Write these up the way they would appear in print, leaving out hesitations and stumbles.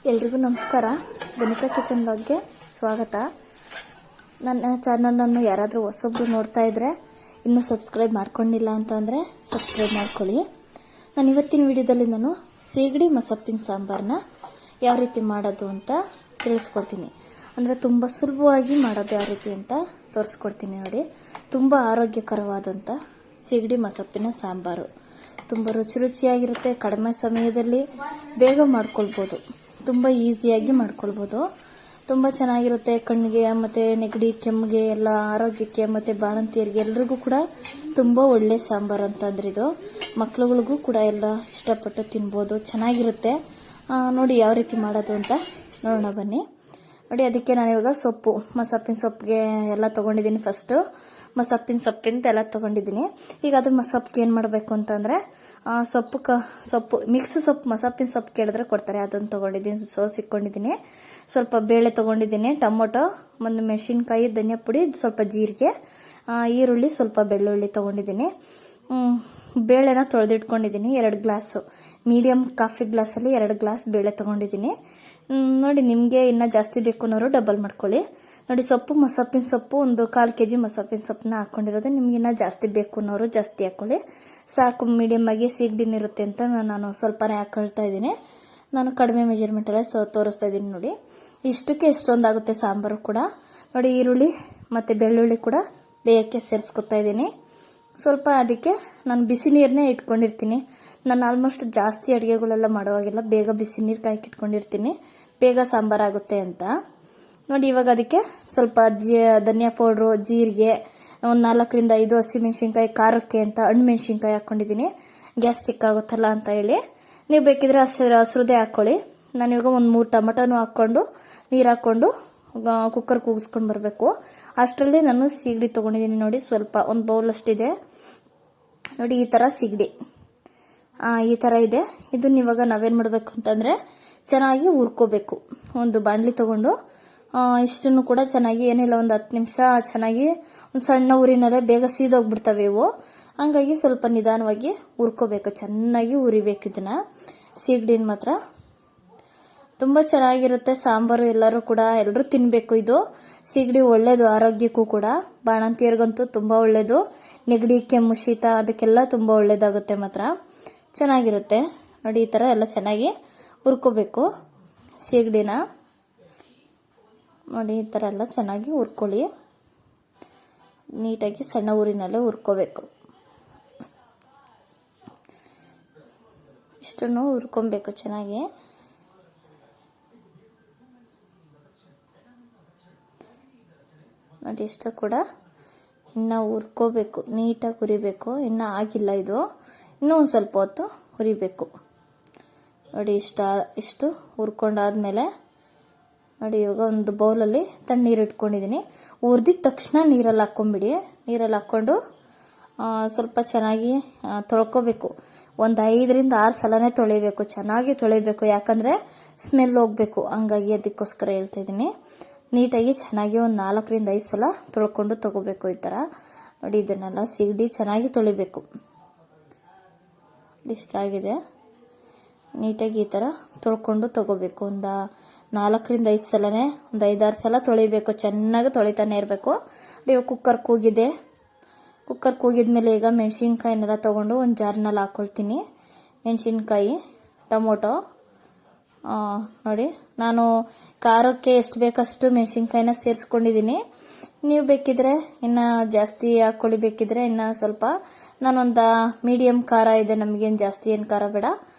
ಎಲ್ರಿಗೂ ನಮಸ್ಕಾರ. ವನಿತಾ ಕಿಚನ್ ಬ್ಲಾಗ್ಗೆ ಸ್ವಾಗತ. ನನ್ನ ಚಾನಲನ್ನು ಯಾರಾದರೂ ಹೊಸೊಬ್ರು ನೋಡ್ತಾ ಇದ್ದರೆ ಇನ್ನೂ ಸಬ್ಸ್ಕ್ರೈಬ್ ಮಾಡ್ಕೊಂಡಿಲ್ಲ ಅಂತಂದರೆ ಸಬ್ಸ್ಕ್ರೈಬ್ ಮಾಡ್ಕೊಳ್ಳಿ. ನಾನು ಇವತ್ತಿನ ವಿಡಿಯೋದಲ್ಲಿ ಸೀಗಡಿ ಮೊಸಪ್ಪಿನ ಸಾಂಬಾರನ್ನ ಯಾವ ರೀತಿ ಮಾಡೋದು ಅಂತ ತಿಳಿಸ್ಕೊಡ್ತೀನಿ. ಅಂದರೆ ತುಂಬ ಸುಲಭವಾಗಿ ಮಾಡೋದು ಯಾವ ರೀತಿ ಅಂತ ತೋರಿಸ್ಕೊಡ್ತೀನಿ ನೋಡಿ. ತುಂಬ ಆರೋಗ್ಯಕರವಾದಂಥ ಸೀಗಡಿ ಮೊಸಪ್ಪಿನ ಸಾಂಬಾರು ತುಂಬ ರುಚಿಯಾಗಿರುತ್ತೆ. ಕಡಿಮೆ ಸಮಯದಲ್ಲಿ ಬೇಗ ಮಾಡ್ಕೊಳ್ಬೋದು, ತುಂಬ ಈಸಿಯಾಗಿ ಮಾಡ್ಕೊಳ್ಬೋದು. ತುಂಬ ಚೆನ್ನಾಗಿರುತ್ತೆ. ಕಣ್ಣಿಗೆ ಮತ್ತು ನೆಗಡಿ ಕೆಮ್ಮಿಗೆ ಎಲ್ಲ ಆರೋಗ್ಯಕ್ಕೆ ಮತ್ತು ಬಾಣಂತಿಯರಿಗೆ ಎಲ್ರಿಗೂ ಕೂಡ ತುಂಬ ಒಳ್ಳೆ ಸಾಂಬಾರು ಅಂತಂದ್ರೆ ಇದು. ಮಕ್ಳುಗಳಿಗೂ ಕೂಡ ಎಲ್ಲ ಇಷ್ಟಪಟ್ಟು ತಿನ್ಬೋದು, ಚೆನ್ನಾಗಿರುತ್ತೆ. ನೋಡಿ ಯಾವ ರೀತಿ ಮಾಡೋದು ಅಂತ ನೋಡೋಣ ಬನ್ನಿ. ನೋಡಿ, ಅದಕ್ಕೆ ನಾನಿವಾಗ ಮೊಸಪ್ಪಿನ ಸೊಪ್ಪಿಗೆ ಎಲ್ಲ ತೊಗೊಂಡಿದ್ದೀನಿ. ಫಸ್ಟು ಮೊಸಪ್ಪಿನ ಎಲ್ಲ ತೊಗೊಂಡಿದ್ದೀನಿ. ಈಗ ಅದು ಮೊಸಪ್ಪಿಗೆ ಏನು ಮಾಡಬೇಕು ಅಂತಂದರೆ ಸೊಪ್ಪು ಮಿಕ್ಸ್ ಸೊಪ್ಪು, ಮೊಸಪ್ಪಿನ ಸೊಪ್ಪು ಕೇಳಿದ್ರೆ ಕೊಡ್ತಾರೆ, ಅದನ್ನು ತೊಗೊಂಡಿದ್ದೀನಿ. ಸಿಕ್ಕೊಂಡಿದ್ದೀನಿ. ಸ್ವಲ್ಪ ಬೇಳೆ ತೊಗೊಂಡಿದ್ದೀನಿ, ಟೊಮೊಟೊ, ಒಂದು ಮೆಣಸಿನ್ಕಾಯಿ, ಧನಿಯಾ ಪುಡಿ, ಸ್ವಲ್ಪ ಜೀರಿಗೆ, ಈರುಳ್ಳಿ, ಸ್ವಲ್ಪ ಬೆಳ್ಳುಳ್ಳಿ ತೊಗೊಂಡಿದ್ದೀನಿ. ಬೇಳೆನ ತೊಳೆದಿಟ್ಕೊಂಡಿದ್ದೀನಿ. 2 ಗ್ಲಾಸು ಮೀಡಿಯಮ್ ಕಾಫಿ ಗ್ಲಾಸಲ್ಲಿ 2 ಗ್ಲಾಸ್ ಬೇಳೆ ತೊಗೊಂಡಿದ್ದೀನಿ. ನೋಡಿ, ನಿಮಗೆ ಇನ್ನೂ ಜಾಸ್ತಿ ಬೇಕು ಅನ್ನೋರು ಡಬಲ್ ಮಾಡ್ಕೊಳ್ಳಿ. ನೋಡಿ, ಮೊಸಪ್ಪಿನ ಸೊಪ್ಪು ಒಂದು 1/4 kg ಮೊಸಪ್ಪಿನ ಸೊಪ್ಪನ್ನ ಹಾಕ್ಕೊಂಡಿರೋದು. ನಿಮ್ಗೆ ಇನ್ನೂ ಜಾಸ್ತಿ ಬೇಕು ಅನ್ನೋರು ಜಾಸ್ತಿ ಹಾಕ್ಕೊಳ್ಳಿ. ಸಾಕು, ಮೀಡಿಯಮ್ ಆಗಿ ಸೀಗಡಿನಿರುತ್ತೆ ಅಂತ ನಾನು ಸ್ವಲ್ಪನೇ ಹಾಕೊಳ್ತಾ ಇದ್ದೀನಿ. ನಾನು ಕಡಿಮೆ ಮೆಜರ್ಮೆಂಟಲ್ಲೇ ತೋರಿಸ್ತಾ ಇದ್ದೀನಿ. ನೋಡಿ, ಇಷ್ಟಕ್ಕೆ ಎಷ್ಟೊಂದಾಗುತ್ತೆ ಸಾಂಬಾರು ಕೂಡ. ನೋಡಿ, ಈರುಳ್ಳಿ ಮತ್ತು ಬೆಳ್ಳುಳ್ಳಿ ಕೂಡ ಬೇಯಕ್ಕೆ ಸೇರಿಸ್ಕೊತಾ ಇದ್ದೀನಿ. ಸ್ವಲ್ಪ ಅದಕ್ಕೆ ನಾನು ಬಿಸಿ ನೀರನ್ನೇ ಇಟ್ಕೊಂಡಿರ್ತೀನಿ. ನಾನು ಆಲ್ಮೋಸ್ಟ್ ಜಾಸ್ತಿ ಅಡುಗೆಗಳೆಲ್ಲ ಮಾಡುವಾಗೆಲ್ಲ ಬೇಗ ಬಿಸಿ ನೀರು ಕಾಯ್ಕಿಟ್ಕೊಂಡಿರ್ತೀನಿ, ಬೇಗ ಸಾಂಬಾರಾಗುತ್ತೆ ಅಂತ. ನೋಡಿ, ಇವಾಗ ಅದಕ್ಕೆ ಸ್ವಲ್ಪ ಧನಿಯಾ ಪೌಡ್ರು, ಜೀರಿಗೆ, ಒಂದು 4ರಿಂದ 5 ಹಸಿಮೆಣ್ಸಿನ್ಕಾಯಿ, ಖಾರಕ್ಕೆ ಅಂತ ಹಣ್ಣು ಮೆಣಸಿನ್ಕಾಯಿ ಹಾಕ್ಕೊಂಡಿದ್ದೀನಿ, ಗ್ಯಾಸ್ಟ್ರಿಕ್ ಆಗುತ್ತಲ್ಲ ಅಂತ ಹೇಳಿ. ನೀವು ಬೇಕಿದ್ರೆ ಹಸಿರುದೇ ಹಾಕ್ಕೊಳ್ಳಿ. ನಾನಿವಾಗ ಒಂದು 3 ಟೊಮಟೊನೂ ಹಾಕ್ಕೊಂಡು ನೀರು ಹಾಕ್ಕೊಂಡು ಕುಕ್ಕರ್ ಕೂಗಿಸ್ಕೊಂಡು ಬರಬೇಕು. ಅಷ್ಟರಲ್ಲಿ ನಾನು ಸೀಗಡಿ ತೊಗೊಂಡಿದ್ದೀನಿ. ನೋಡಿ, ಸ್ವಲ್ಪ ಒಂದು ಬೌಲ್ ಅಷ್ಟಿದೆ. ನೋಡಿ, ಈ ಥರ ಸೀಗಡಿ ಈ ಥರ ಇದೆ. ಇದನ್ನ ಇವಾಗ ನಾವೇನು ಮಾಡಬೇಕು ಅಂತಂದರೆ ಚೆನ್ನಾಗಿ ಹುರ್ಕೋಬೇಕು. ಒಂದು ಬಾಣಲಿ ತೊಗೊಂಡು ಇಷ್ಟನ್ನು ಕೂಡ ಚೆನ್ನಾಗಿ, ಏನಿಲ್ಲ ಒಂದು 10 ನಿಮಿಷ ಚೆನ್ನಾಗಿ ಒಂದು ಸಣ್ಣ ಊರಿನಲ್ಲೇ ಬೇಗ ಸೀದೋಗ್ಬಿಡ್ತವೆ ಇವು. ಹಂಗಾಗಿ ಸ್ವಲ್ಪ ನಿಧಾನವಾಗಿ ಹುರ್ಕೋಬೇಕು, ಚೆನ್ನಾಗಿ ಹುರಿಬೇಕು ಇದನ್ನು. ಸೀಗಡಿನ ಮಾತ್ರ ತುಂಬ ಚೆನ್ನಾಗಿರುತ್ತೆ ಸಾಂಬಾರು. ಎಲ್ಲರೂ ತಿನ್ನಬೇಕು. ಇದು ಸೀಗಡಿ ಒಳ್ಳೇದು ಆರೋಗ್ಯಕ್ಕೂ ಕೂಡ, ಬಾಣಂತಿಯರಿಗಂತೂ ತುಂಬ ಒಳ್ಳೇದು. ನೆಗಡಿ ಕೆಮ್ಮು ಶೀತ ಅದಕ್ಕೆಲ್ಲ ತುಂಬ ಒಳ್ಳೇದಾಗುತ್ತೆ, ಮಾತ್ರ ಚೆನ್ನಾಗಿರುತ್ತೆ. ನೋಡಿ, ಈ ಥರ ಎಲ್ಲ ಚೆನ್ನಾಗಿ ಹುರ್ಕೋಬೇಕು ಸೀಗಡಿನ. ನೋಡಿ, ಈ ಥರ ಎಲ್ಲ ಚೆನ್ನಾಗಿ ಹುರ್ಕೊಳ್ಳಿ. ನೀಟಾಗಿ ಸಣ್ಣ ಊರಿನಲ್ಲೇ ಹುರ್ಕೋಬೇಕು. ಇಷ್ಟನ್ನು ಹುರ್ಕೊಬೇಕು ಚೆನ್ನಾಗಿ. ನೋಡಿ, ಇಷ್ಟು ಕೂಡ ಇನ್ನು ಹುರ್ಕೋಬೇಕು, ನೀಟಾಗಿ ಹುರಿಬೇಕು. ಇನ್ನೂ ಆಗಿಲ್ಲ ಇದು, ಇನ್ನೂ ಒಂದು ಸ್ವಲ್ಪ ಹೊತ್ತು ಹುರಿಬೇಕು. ನೋಡಿ, ಇಷ್ಟು ಹುರ್ಕೊಂಡಾದ್ಮೇಲೆ ನೋಡಿ, ಇವಾಗ ಒಂದು ಬೌಲಲ್ಲಿ ತಣ್ಣೀರು ಇಟ್ಕೊಂಡಿದ್ದೀನಿ. ಹುರಿದಿದ ತಕ್ಷಣ ನೀರಲ್ಲಿ ಹಾಕ್ಕೊಂಬಿಡಿ. ನೀರಲ್ಲಿ ಹಾಕ್ಕೊಂಡು ಸ್ವಲ್ಪ ಚೆನ್ನಾಗಿ ತೊಳ್ಕೊಬೇಕು. ಒಂದು 5ರಿಂದ 6 ಸಲನೇ ತೊಳಿಬೇಕು, ಚೆನ್ನಾಗಿ ತೊಳಿಬೇಕು. ಯಾಕಂದರೆ ಸ್ಮೆಲ್ ಹೋಗಬೇಕು, ಹಂಗಾಗಿ ಅದಕ್ಕೋಸ್ಕರ ಹೇಳ್ತಾ ಇದ್ದೀನಿ. ನೀಟಾಗಿ ಚೆನ್ನಾಗಿ ಒಂದು 4ರಿಂದ 5 ಸಲ ತೊಳ್ಕೊಂಡು ತಗೋಬೇಕು ಈ ಥರ. ನೋಡಿ, ಇದನ್ನೆಲ್ಲ ಸೀಗಡಿ ಚೆನ್ನಾಗಿ ತೊಳಿಬೇಕು. ಇಷ್ಟಾಗಿದೆ. ನೀಟಾಗಿ ಈ ಥರ ತೊಳ್ಕೊಂಡು ತಗೋಬೇಕು. ಒಂದು 4ರಿಂದ 5 ಸಲನೇ, ಒಂದು 5-6 ಸಲ ತೊಳಿಬೇಕು, ಚೆನ್ನಾಗಿ ತೊಳಿತಾನೆ ಇರಬೇಕು. ಇವಾಗ ಕುಕ್ಕರ್ ಕೂಗಿದ್ಮೇಲೆ ಈಗ ಮೆಣಸಿನ್ಕಾಯಿನೆಲ್ಲ ತೊಗೊಂಡು ಒಂದು ಜಾರ್ನಲ್ಲಿ ಹಾಕ್ಕೊಳ್ತೀನಿ. ಮೆಣಸಿನ್ಕಾಯಿ, ಟೊಮೊಟೊ, ನೋಡಿ ನಾನು ಖಾರಕ್ಕೆ ಎಷ್ಟು ಬೇಕಷ್ಟು ಮೆಣಸಿನ್ಕಾಯಿನ ಸೇರಿಸ್ಕೊಂಡಿದ್ದೀನಿ. ನೀವು ಬೇಕಿದ್ರೆ ಇನ್ನು ಜಾಸ್ತಿ ಹಾಕ್ಕೊಳ್ಳಿ, ಬೇಕಿದ್ರೆ ಇನ್ನು ಸ್ವಲ್ಪ. ನಾನೊಂದು ಮೀಡಿಯಮ್ ಖಾರ ಇದೆ, ನಮಗೇನು ಜಾಸ್ತಿ ಏನು ಖಾರ ಬೇಡ,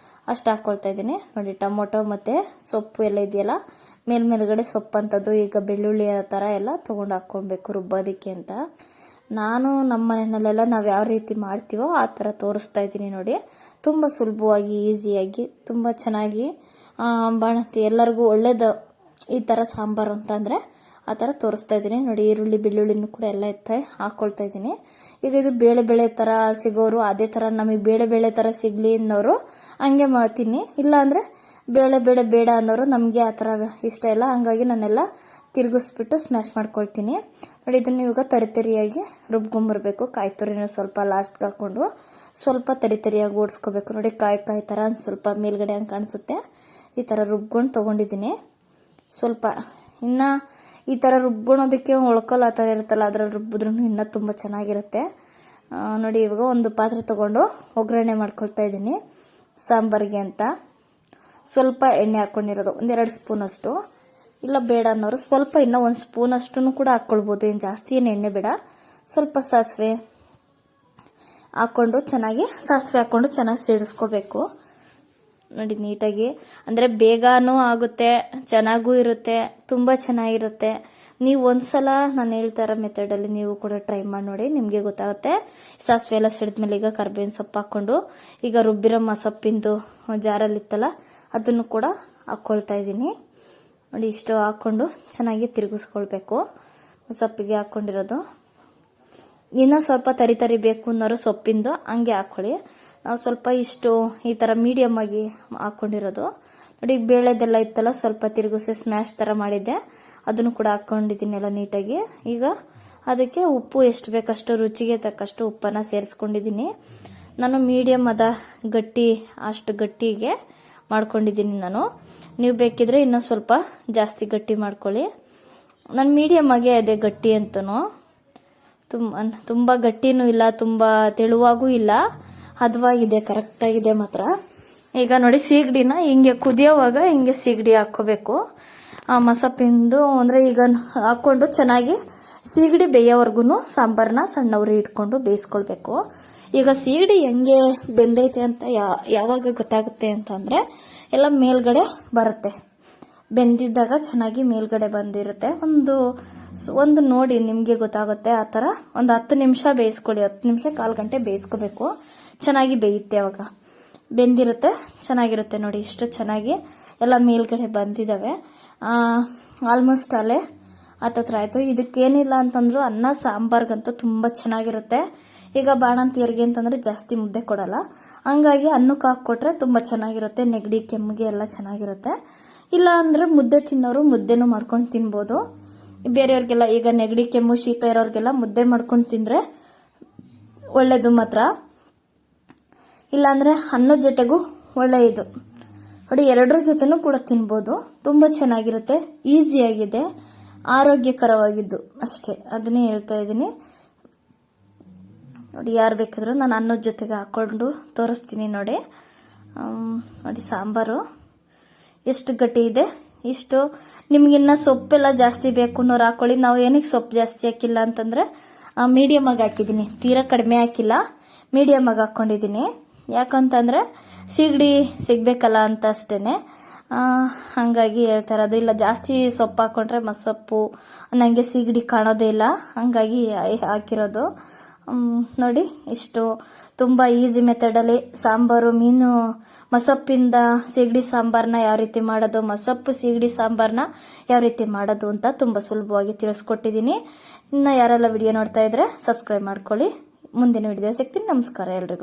ಅಷ್ಟು ಹಾಕ್ಕೊಳ್ತಾ ಇದ್ದೀನಿ. ನೋಡಿ, ಟೊಮೊಟೊ ಮತ್ತು ಸೊಪ್ಪು ಎಲ್ಲ ಇದೆಯಲ್ಲ, ಮೇಲ್ಗಡೆ ಸೊಪ್ಪು ಅಂಥದ್ದು, ಈಗ ಬೆಳ್ಳುಳ್ಳಿ ಆ ಥರ ಎಲ್ಲ ತೊಗೊಂಡು ಹಾಕ್ಕೊಳ್ಬೇಕು ರುಬ್ಬೋದಕ್ಕೆ ಅಂತ. ನಾನು ನಮ್ಮ ಮನೆಯಲ್ಲೆಲ್ಲ ನಾವು ಯಾವ ರೀತಿ ಮಾಡ್ತೀವೋ ಆ ಥರ ತೋರಿಸ್ತಾ ಇದ್ದೀನಿ. ನೋಡಿ, ತುಂಬ ಸುಲಭವಾಗಿ, ಈಸಿಯಾಗಿ, ತುಂಬ ಚೆನ್ನಾಗಿ ಬಾಣಂತಿ ಎಲ್ಲರಿಗೂ ಒಳ್ಳೇದು ಈ ಥರ ಸಾಂಬಾರು ಅಂತಂದರೆ ಆ ಥರ ತೋರಿಸ್ತಾ ಇದ್ದೀನಿ. ನೋಡಿ, ಈರುಳ್ಳಿ ಬೆಳ್ಳುಳ್ಳಿನೂ ಕೂಡ ಎಲ್ಲ ಹಾಕ್ಕೊಳ್ತಾ ಇದ್ದೀನಿ. ಈಗ ಇದು ಬೇಳೆ ಥರ ಸಿಗೋರು, ಅದೇ ಥರ ನಮಗೆ ಬೇಳೆ ಥರ ಸಿಗಲಿ ಅನ್ನೋರು ಹಂಗೆ ಮಾಡ್ತೀನಿ. ಇಲ್ಲಾಂದರೆ ಬೇಳೆ ಬೇಡ ಅನ್ನೋರು ನಮಗೆ ಆ ಥರ ಇಷ್ಟ ಇಲ್ಲ. ಹಂಗಾಗಿ ನಾನೆಲ್ಲ ತಿರುಗಿಸ್ಬಿಟ್ಟು ಸ್ಮ್ಯಾಶ್ ಮಾಡ್ಕೊಳ್ತೀನಿ. ನೋಡಿ, ಇದನ್ನು ಇವಾಗ ತರಿಯಾಗಿ ರುಬ್ಕೊಂಬರ್ಬೇಕು. ಕಾಯಿ ತುರಿನ ಸ್ವಲ್ಪ ಲಾಸ್ಟ್ಗೆ ಹಾಕ್ಕೊಂಡು ಸ್ವಲ್ಪ ತರಿಯಾಗಿ ಓಡಿಸ್ಕೋಬೇಕು. ನೋಡಿ, ಕಾಯಿ ಥರ ಸ್ವಲ್ಪ ಮೇಲ್ಗಡೆ ಹಂಗೆ ಕಾಣಿಸುತ್ತೆ. ಈ ಥರ ರುಬ್ಕೊಂಡು ತೊಗೊಂಡಿದ್ದೀನಿ. ಸ್ವಲ್ಪ ಇನ್ನು ಈ ಥರ ರುಬ್ಕೊಳೋದಕ್ಕೆ ಒಳ್ಕೊಲ್ಲ ಆ ಥರ ಇರುತ್ತಲ್ಲ, ಅದರಲ್ಲಿ ರುಬ್ಬಿದ್ರೂ ಇನ್ನೂ ತುಂಬ ಚೆನ್ನಾಗಿರುತ್ತೆ. ನೋಡಿ, ಇವಾಗ ಒಂದು ಪಾತ್ರೆ ತೊಗೊಂಡು ಒಗ್ಗರಣೆ ಮಾಡ್ಕೊಳ್ತಾ ಇದ್ದೀನಿ ಸಾಂಬಾರಿಗೆ ಅಂತ. ಸ್ವಲ್ಪ ಎಣ್ಣೆ ಹಾಕ್ಕೊಂಡಿರೋದು, 1-2 ಸ್ಪೂನಷ್ಟು. ಇಲ್ಲ ಬೇಡ ಅನ್ನೋರು ಸ್ವಲ್ಪ ಇನ್ನೂ 1 ಸ್ಪೂನಷ್ಟು ಕೂಡ ಹಾಕ್ಕೊಳ್ಬೋದು, ಏನು ಜಾಸ್ತಿ ಏನು ಎಣ್ಣೆ ಬೇಡ. ಸ್ವಲ್ಪ ಸಾಸಿವೆ ಹಾಕ್ಕೊಂಡು ಚೆನ್ನಾಗಿ ಸಿಡಿಸ್ಕೋಬೇಕು. ನೋಡಿ ನೀಟಾಗಿ, ಅಂದರೆ ಬೇಗನೂ ಆಗುತ್ತೆ, ಚೆನ್ನಾಗೂ ಇರುತ್ತೆ, ತುಂಬ ಚೆನ್ನಾಗಿರುತ್ತೆ. ನೀವು ಒಂದ್ಸಲ ನಾನು ಹೇಳ್ತಾ ಇರೋ ಮೆಥಡಲ್ಲಿ ನೀವು ಕೂಡ ಟ್ರೈ ಮಾಡಿ ನೋಡಿ, ನಿಮಗೆ ಗೊತ್ತಾಗುತ್ತೆ. ಸಾಸಿವೆ ಎಲ್ಲ ಸಿಡಿದ್ಮೇಲೆ ಈಗ ಕರ್ಬೇವಿನ ಸೊಪ್ಪು ಹಾಕ್ಕೊಂಡು ಈಗ ರುಬ್ಬಿರೋ ಸೊಪ್ಪಿಂದು ಜಾರಲ್ಲಿತ್ತಲ್ಲ ಅದನ್ನು ಕೂಡ ಹಾಕ್ಕೊಳ್ತಾ ಇದ್ದೀನಿ. ನೋಡಿ, ಇಷ್ಟು ಹಾಕ್ಕೊಂಡು ಚೆನ್ನಾಗಿ ತಿರುಗಿಸ್ಕೊಳ್ಬೇಕು. ಸೊಪ್ಪಿಗೆ ಹಾಕ್ಕೊಂಡಿರೋದು ಇನ್ನೂ ಸ್ವಲ್ಪ ತರಿ ಬೇಕು ಅನ್ನೋರು ಸೊಪ್ಪಿಂದು ಹಂಗೆ ಹಾಕ್ಕೊಳ್ಳಿ. ನಾವು ಸ್ವಲ್ಪ ಇಷ್ಟು ಈ ಥರ ಮೀಡಿಯಮ್ ಆಗಿ ಹಾಕ್ಕೊಂಡಿರೋದು. ನೋಡಿ, ಬೇಳೆದೆಲ್ಲ ಇತ್ತಲ್ಲ ಸ್ವಲ್ಪ ತಿರುಗಿಸಿ ಸ್ಮ್ಯಾಶ್ ಥರ ಮಾಡಿದ್ದೆ, ಅದನ್ನು ಕೂಡ ಹಾಕ್ಕೊಂಡಿದ್ದೀನಿ ಎಲ್ಲ ನೀಟಾಗಿ. ಈಗ ಅದಕ್ಕೆ ಉಪ್ಪು ಎಷ್ಟು ಬೇಕಷ್ಟು ರುಚಿಗೆ ತಕ್ಕಷ್ಟು ಉಪ್ಪನ್ನು ಸೇರಿಸ್ಕೊಂಡಿದ್ದೀನಿ. ನಾನು ಮೀಡಿಯಮ್ ಅಷ್ಟು ಗಟ್ಟಿಗೆ ಮಾಡ್ಕೊಂಡಿದ್ದೀನಿ ನಾನು. ನೀವು ಬೇಕಿದ್ರೆ ಇನ್ನೂ ಸ್ವಲ್ಪ ಜಾಸ್ತಿ ಗಟ್ಟಿ ಮಾಡ್ಕೊಳ್ಳಿ. ನಾನು ಮೀಡಿಯಮ್ ಆಗಿ ಅದೇ ಗಟ್ಟಿ ಅಂತನೂ, ತುಂಬ ಗಟ್ಟಿನೂ ಇಲ್ಲ, ತುಂಬ ತೆಳುವಾಗೂ ಇಲ್ಲ, ಹದವಾಗಿದೆ, ಕರೆಕ್ಟಾಗಿದೆ ಮಾತ್ರ. ಈಗ ನೋಡಿ, ಸೀಗಡಿನ ಹಿಂಗೆ ಕುದಿಯೋವಾಗ ಹಿಂಗೆ ಸೀಗಡಿ ಹಾಕ್ಕೋಬೇಕು. ಮಸಪ್ಪಿಂದು ಅಂದರೆ ಈಗ ಹಾಕ್ಕೊಂಡು ಚೆನ್ನಾಗಿ ಸೀಗಡಿ ಬೇಯೋವರೆಗೂ ಸಾಂಬಾರನ್ನ ಸಣ್ಣ ಉರಿ ಇಟ್ಕೊಂಡು ಬೇಯಿಸ್ಕೊಳ್ಬೇಕು. ಈಗ ಸೀಗಡಿ ಹೆಂಗೆ ಬೆಂದೈತೆ ಅಂತ ಯಾವಾಗ ಗೊತ್ತಾಗುತ್ತೆ ಅಂತಂದರೆ ಎಲ್ಲ ಮೇಲ್ಗಡೆ ಬರುತ್ತೆ, ಬೆಂದಿದ್ದಾಗ ಚೆನ್ನಾಗಿ ಮೇಲ್ಗಡೆ ಬಂದಿರುತ್ತೆ. ಒಂದು ನೋಡಿ ನಿಮಗೆ ಗೊತ್ತಾಗುತ್ತೆ. ಆ ಥರ ಒಂದು 10 ನಿಮಿಷ ಬೇಯಿಸ್ಕೊಳ್ಳಿ, 10 ನಿಮಿಷ 1/4 ಗಂಟೆ ಬೇಯಿಸ್ಕೋಬೇಕು. ಚೆನ್ನಾಗಿ ಬೇಯುತ್ತೆ, ಅವಾಗ ಬೆಂದಿರುತ್ತೆ, ಚೆನ್ನಾಗಿರುತ್ತೆ. ನೋಡಿ, ಇಷ್ಟು ಚೆನ್ನಾಗಿ ಎಲ್ಲ ಮೇಲ್ಗಡೆ ಬಂದಿದ್ದಾವೆ. ಆಲ್ಮೋಸ್ಟ್ ಅಲ್ಲೇ ಹತ್ತತ್ರ ಆಯಿತು. ಇದಕ್ಕೇನಿಲ್ಲ ಅಂತಂದ್ರು ಅನ್ನ ಸಾಂಬಾರ್ಗಂತೂ ತುಂಬ ಚೆನ್ನಾಗಿರುತ್ತೆ. ಈಗ ಬಾಣಂತಿಯರಿಗೆ ಅಂತಂದರೆ ಜಾಸ್ತಿ ಮುದ್ದೆ ಕೊಡಲ್ಲ, ಹಂಗಾಗಿ ಅನ್ನಕ್ಕೆ ಹಾಕ್ಕೊಟ್ರೆ ತುಂಬ ಚೆನ್ನಾಗಿರುತ್ತೆ. ನೆಗಡಿ ಕೆಮ್ಮಿಗೆ ಎಲ್ಲ ಚೆನ್ನಾಗಿರುತ್ತೆ. ಇಲ್ಲ ಅಂದರೆ ಮುದ್ದೆ ತಿನ್ನೋರು ಮುದ್ದೆನೂ ಮಾಡ್ಕೊಂಡು ತಿನ್ಬೋದು. ಬೇರೆಯವ್ರಿಗೆಲ್ಲ ಈಗ ನೆಗಡಿ ಕೆಮ್ಮು ಶೀತ ಇರೋರಿಗೆಲ್ಲ ಮುದ್ದೆ ಮಾಡ್ಕೊಂಡು ತಿಂದರೆ ಒಳ್ಳೆಯದು ಮಾತ್ರ. ಇಲ್ಲಾಂದರೆ ಅನ್ನದ ಜೊತೆಗೂ ಒಳ್ಳೆಯದು. ನೋಡಿ, ಎರಡರ ಜೊತೆನೂ ಕೂಡ ತಿನ್ಬೋದು, ತುಂಬ ಚೆನ್ನಾಗಿರುತ್ತೆ, ಈಸಿಯಾಗಿದೆ, ಆರೋಗ್ಯಕರವಾಗಿದ್ದು ಅಷ್ಟೇ, ಅದನ್ನೇ ಹೇಳ್ತಾ ಇದ್ದೀನಿ. ನೋಡಿ, ಯಾರು ಬೇಕಾದರೂ ನಾನು ಅನ್ನದ ಜೊತೆಗೆ ಹಾಕ್ಕೊಂಡು ತೋರಿಸ್ತೀನಿ. ನೋಡಿ, ಸಾಂಬಾರು ಎಷ್ಟು ಗಟ್ಟಿ ಇದೆ. ಇಷ್ಟು ನಿಮಗಿನ್ನ ಸೊಪ್ಪೆಲ್ಲ ಜಾಸ್ತಿ ಬೇಕು ಅನ್ನೋರು ಹಾಕೊಳ್ಳಿ. ನಾವು ಏನಕ್ಕೆ ಸೊಪ್ಪು ಜಾಸ್ತಿ ಹಾಕಿಲ್ಲ ಅಂತಂದರೆ ಮೀಡಿಯಮ್ ಆಗಿ ಹಾಕಿದ್ದೀನಿ, ತೀರಾ ಕಡಿಮೆ ಹಾಕಿಲ್ಲ, ಮೀಡಿಯಮ್ ಆಗಿ ಹಾಕ್ಕೊಂಡಿದ್ದೀನಿ. ಯಾಕಂತಂದರೆ ಸೀಗಡಿ ಸಿಗಬೇಕಲ್ಲ ಅಂತ ಅಷ್ಟೇ, ಹಾಗಾಗಿ ಹೇಳ್ತಾ ಇರೋದು. ಇಲ್ಲ ಜಾಸ್ತಿ ಸೊಪ್ಪು ಹಾಕ್ಕೊಂಡ್ರೆ ಮಸೊಪ್ಪು ನನಗೆ ಸೀಗಡಿ ಕಾಣೋದೇ ಇಲ್ಲ, ಹಾಗಾಗಿ ಹಾಕಿರೋದು. ನೋಡಿ, ಇಷ್ಟು ತುಂಬ ಈಸಿ ಮೆಥಡಲ್ಲಿ ಸಾಂಬಾರು ಮಸೊಪ್ಪಿಂದ ಸೀಗಡಿ ಸಾಂಬಾರನ್ನ ಯಾವ ರೀತಿ ಮಾಡೋದು, ಮಸೊಪ್ಪು ಸೀಗಡಿ ಸಾಂಬಾರನ್ನ ಯಾವ ರೀತಿ ಮಾಡೋದು ಅಂತ ತುಂಬ ಸುಲಭವಾಗಿ ತಿಳಿಸ್ಕೊಟ್ಟಿದ್ದೀನಿ. ಇನ್ನು ಯಾರೆಲ್ಲ ವಿಡಿಯೋ ನೋಡ್ತಾ ಇದ್ರೆ ಸಬ್ಸ್ಕ್ರೈಬ್ ಮಾಡ್ಕೊಳ್ಳಿ. ಮುಂದಿನ ವಿಡಿಯೋ ಸಿಗ್ತೀನಿ. ನಮಸ್ಕಾರ ಎಲ್ರಿಗೂ.